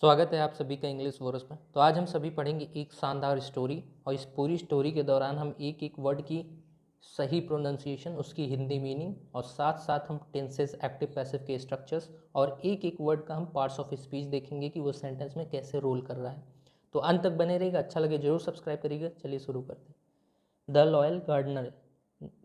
स्वागत है आप सभी का इंग्लिश वोरस में। तो आज हम सभी पढ़ेंगे एक शानदार स्टोरी और इस पूरी स्टोरी के दौरान हम एक एक वर्ड की सही प्रोनाउंसिएशन, उसकी हिंदी मीनिंग और साथ साथ हम टेंसेस, एक्टिव पैसिव के स्ट्रक्चर्स और एक एक वर्ड का हम पार्ट्स ऑफ स्पीच देखेंगे कि वो सेंटेंस में कैसे रोल कर रहा है। तो अंत तक बने रहेगा, अच्छा लगे जरूर सब्सक्राइब करिएगा। चलिए शुरू करते हैं। The loyal gardener.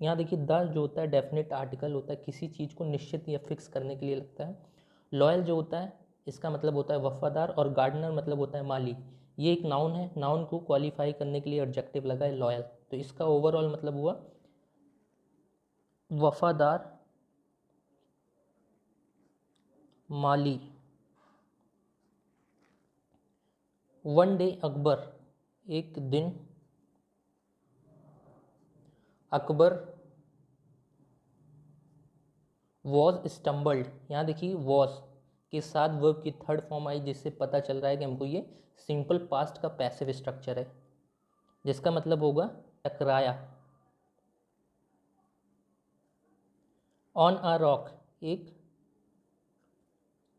यहाँ देखिए, द जो होता है डेफिनेट आर्टिकल होता है, किसी चीज़ को निश्चित या फिक्स करने के लिए लगता है। लॉयल जो होता है इसका मतलब होता है वफादार, और गार्डनर मतलब होता है माली। ये एक नाउन है, नाउन को क्वालिफाई करने के लिए एडजेक्टिव लगा है लॉयल। तो इसका ओवरऑल मतलब हुआ वफादार, माली। वन डे अकबर, एक दिन अकबर वॉज स्टम्बल्ड। यहाँ देखिए वॉज के साथ वर्ब की थर्ड फॉर्म आई, जिससे पता चल रहा है कि हमको ये सिंपल पास्ट का पैसिव स्ट्रक्चर है, जिसका मतलब होगा टकराया। ऑन अ रॉक, एक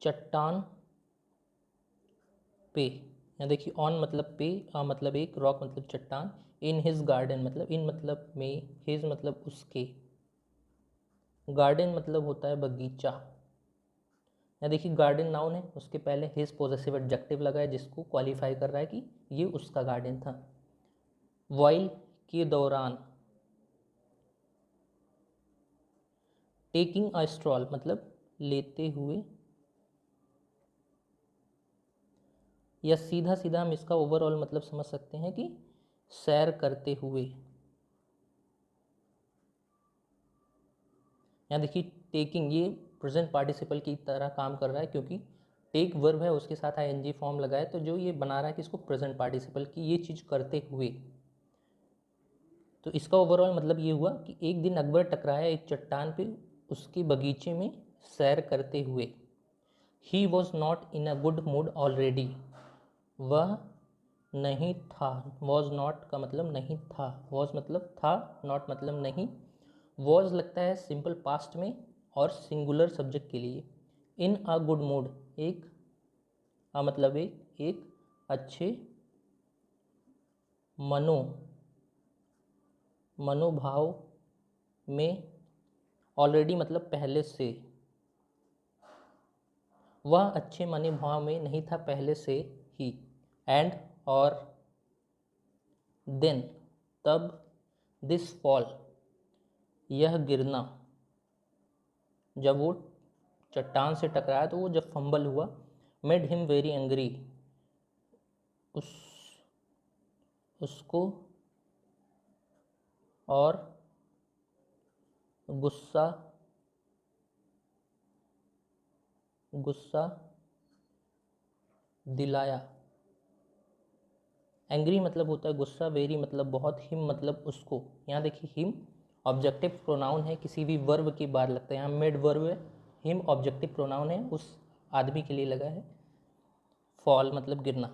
चट्टान पे। यहाँ देखिए ऑन मतलब पे, आ मतलब एक, रॉक मतलब चट्टान। इन हिज गार्डन मतलब इन मतलब में, हिज मतलब उसके, गार्डन मतलब होता है बगीचा। यहाँ देखिए गार्डन नाउन है, उसके पहले हिज पॉजेसिव एडजेक्टिव लगा है जिसको क्वालिफाई कर रहा है कि ये उसका गार्डन था। वाइल के दौरान, टेकिंग अ स्ट्रॉल मतलब लेते हुए, या सीधा सीधा हम इसका ओवरऑल मतलब समझ सकते हैं कि सैर करते हुए। यहाँ देखिए टेकिंग, ये प्रेजेंट पार्टिसिपल की तरह काम कर रहा है, क्योंकि टेक वर्ब है उसके साथ आईएनजी फॉर्म लगा है, तो जो ये बना रहा है कि इसको प्रेजेंट पार्टिसिपल की ये चीज़ करते हुए। तो इसका ओवरऑल मतलब ये हुआ कि एक दिन अकबर टकराया एक चट्टान पे, उसके बगीचे में सैर करते हुए। He was not in a good mood already, वह नहीं था। वॉज नॉट का मतलब नहीं था, वॉज मतलब था, नॉट मतलब नहीं। वॉज लगता है सिंपल पास्ट में और सिंगुलर सब्जेक्ट के लिए। इन अ गुड मूड, एक मतलब एक अच्छे मनोभाव में, ऑलरेडी मतलब पहले से। वह अच्छे मनोभाव में नहीं था पहले से ही। एंड और देन तब, दिस फॉल यह गिरना, जब वो चट्टान से टकराया तो वो जब फंबल हुआ, मेड हिम वेरी एंग्री, उस उसको और गुस्सा गुस्सा दिलाया। एंग्री मतलब होता है गुस्सा, वेरी मतलब बहुत, हिम मतलब उसको। यहाँ देखिए हिम ऑब्जेक्टिव प्रोनाउन है, किसी भी वर्ब के बाद लगता है। यहाँ मेड वर्ब है, हिम ऑब्जेक्टिव प्रोनाउन है, उस आदमी के लिए लगा है। फॉल मतलब गिरना,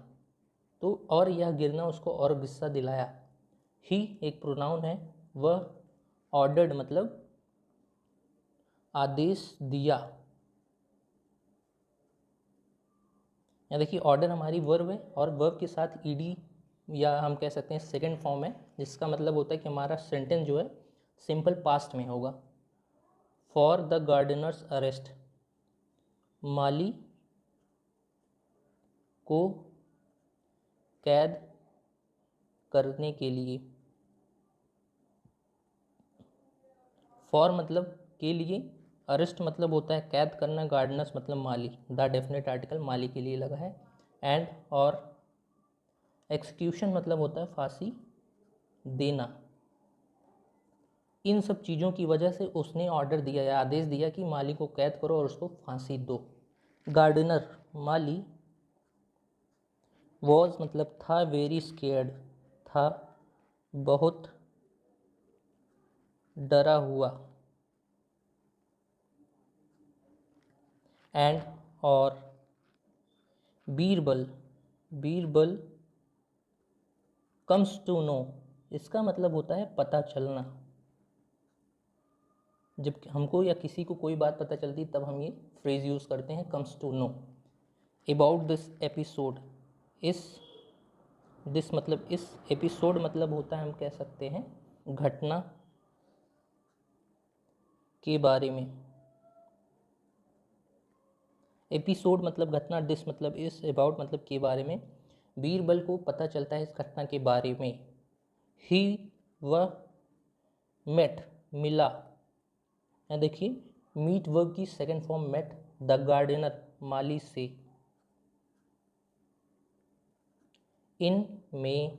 तो और यह गिरना उसको और गुस्सा दिलाया। ही एक प्रोनाउन है, वह ऑर्डर्ड मतलब आदेश दिया। यहाँ देखिए ऑर्डर हमारी वर्ब है और वर्ब के साथ ईडी या हम कह सकते हैं सेकंड फॉर्म है, जिसका मतलब होता है कि हमारा सेंटेंस जो है सिंपल पास्ट में होगा। फॉर द गार्डनर्स अरेस्ट, माली को कैद करने के लिए। फॉर मतलब के लिए, अरेस्ट मतलब होता है कैद करना, गार्डनर्स मतलब माली, द डेफिनेट आर्टिकल माली के लिए लगा है। एंड और एक्सक्यूशन मतलब होता है फांसी देना। इन सब चीज़ों की वजह से उसने ऑर्डर दिया या आदेश दिया कि माली को कैद करो और उसको फांसी दो। गार्डनर माली, वॉज मतलब था, वेरी स्केर्ड था, बहुत डरा हुआ। एंड और Birbal, Birbal comes to know, इसका मतलब होता है पता चलना। जब हमको या किसी को कोई बात पता चलती तब हम ये फ्रेज यूज़ करते हैं, comes to know. About this episode, इस दिस मतलब इस, एपिसोड मतलब होता है हम कह सकते हैं घटना के बारे में। एपिसोड मतलब घटना, डिस मतलब इस, अबाउट मतलब के बारे में। बीरबल को पता चलता है इस घटना के बारे में। ही वह, मेट मिला, यहाँ देखिए मीट वर्ब की second form met, the gardener माली से। इन में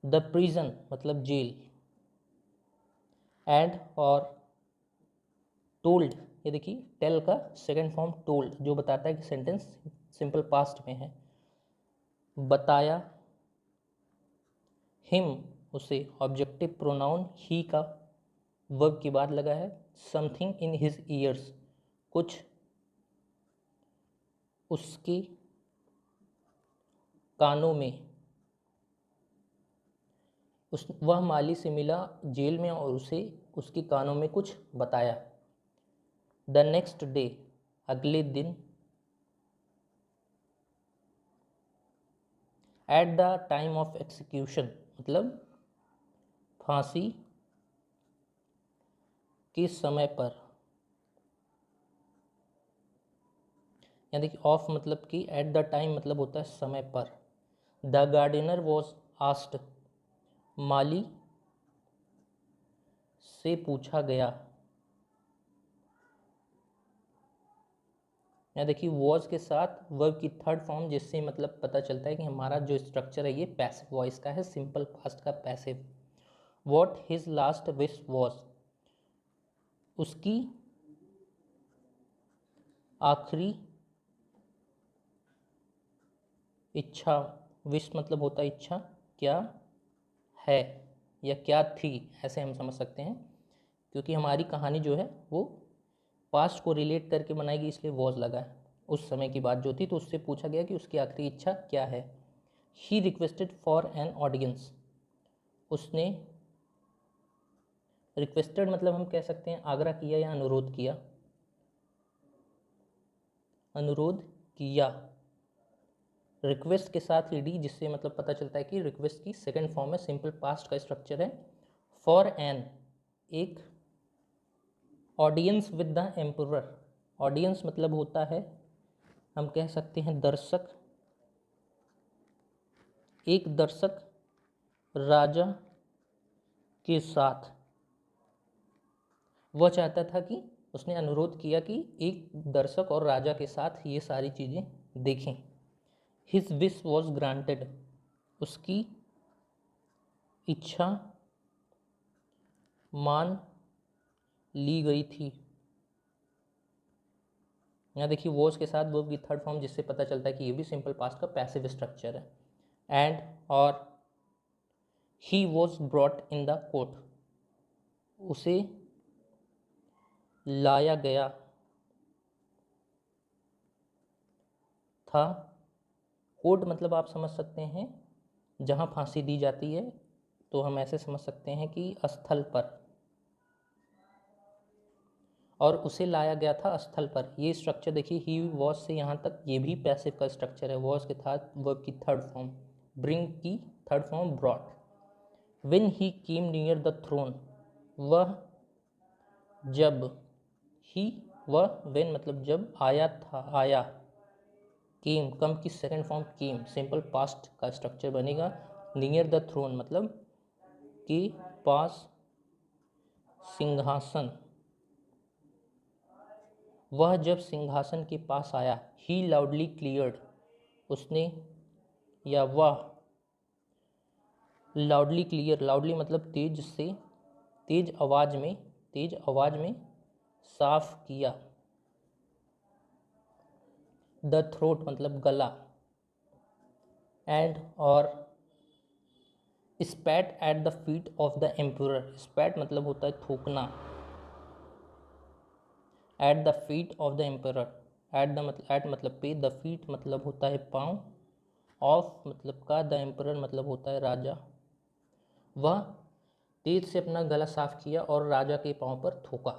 द प्रिजन मतलब जेल। एंड और टोल्ड, ये देखिए टेल का सेकंड फॉर्म टोल्ड, जो बताता है कि सेंटेंस सिंपल पास्ट में है। बताया, हिम उसे, ऑब्जेक्टिव प्रोनाउन ही का वर्ब के बाद लगा है। समथिंग इन हिज ईयर्स, कुछ उसके कानों में। वह माली से मिला जेल में और उसे उसके कानों में कुछ बताया। द नेक्स्ट डे, अगले दिन। At the time of execution मतलब फांसी के समय पर। यहाँ देखिए ऑफ मतलब कि, एट द टाइम मतलब होता है समय पर। द गार्डनर वॉज आस्क्ड, माली से पूछा गया। यहाँ देखिए वॉज के साथ वर्ब की थर्ड फॉर्म, जिससे मतलब पता चलता है कि हमारा जो स्ट्रक्चर है ये पैसिव वॉइस का है, सिंपल पास्ट का passive. What his last wish was, उसकी आखिरी इच्छा। विश मतलब होता है इच्छा, क्या है या क्या थी, ऐसे हम समझ सकते हैं। क्योंकि हमारी कहानी जो है वो पास्ट को रिलेट करके बनाएगी, इसलिए वॉज लगा है। उस समय की बात जो थी, तो उससे पूछा गया कि उसकी आखिरी इच्छा क्या है। He requested for an audience, उसने, रिक्वेस्टेड मतलब हम कह सकते हैं आग्रह किया या अनुरोध किया। अनुरोध किया, रिक्वेस्ट के साथ ईडी, जिससे मतलब पता चलता है कि रिक्वेस्ट की सेकंड फॉर्म है, सिंपल पास्ट का स्ट्रक्चर है। फॉर एन, एक, audience with the emperor, audience मतलब होता है हम कह सकते हैं दर्शक, एक दर्शक राजा के साथ। वह चाहता था कि, उसने अनुरोध किया कि एक दर्शक और राजा के साथ ये सारी चीज़ें देखें। हिज विश वॉज ग्रांटेड, उसकी इच्छा मान ली गई थी। यहाँ देखिए वॉज के साथ वर्ब की थर्ड फॉर्म, जिससे पता चलता है कि ये भी सिंपल पास्ट का पैसिव स्ट्रक्चर है। एंड और he was brought in the court, उसे लाया गया था। कोर्ट मतलब आप समझ सकते हैं जहाँ फांसी दी जाती है, तो हम ऐसे समझ सकते हैं कि स्थल पर, और उसे लाया गया था स्थल पर। ये स्ट्रक्चर देखिए ही वॉज से यहाँ तक, ये भी पैसिव का स्ट्रक्चर है। वॉज के साथ वर्ब की थर्ड फॉर्म, ब्रिंग की third form brought. When he came near the throne, वह जब, ही वह, व्हेन मतलब जब, आया था आया। केम, कम की सेकंड फॉर्म केम, सिंपल पास्ट का स्ट्रक्चर बनेगा। नियर द थ्रोन मतलब के पास सिंहासन, वह जब सिंहासन के पास आया। ही लाउडली क्लियर्ड, उसने या वह लाउडली क्लियर, लाउडली मतलब तेज से, तेज आवाज में, तेज आवाज में साफ किया। द थ्रोट मतलब गला। एंड और spat at the feet of the emperor, spat मतलब होता है थूकना। At the feet of the emperor, at मतलब पे, द फीट मतलब होता है पाँव, ऑफ मतलब का, द एम्परर मतलब होता है राजा। वह तेज से अपना गला साफ किया और राजा के पाँव पर थूका।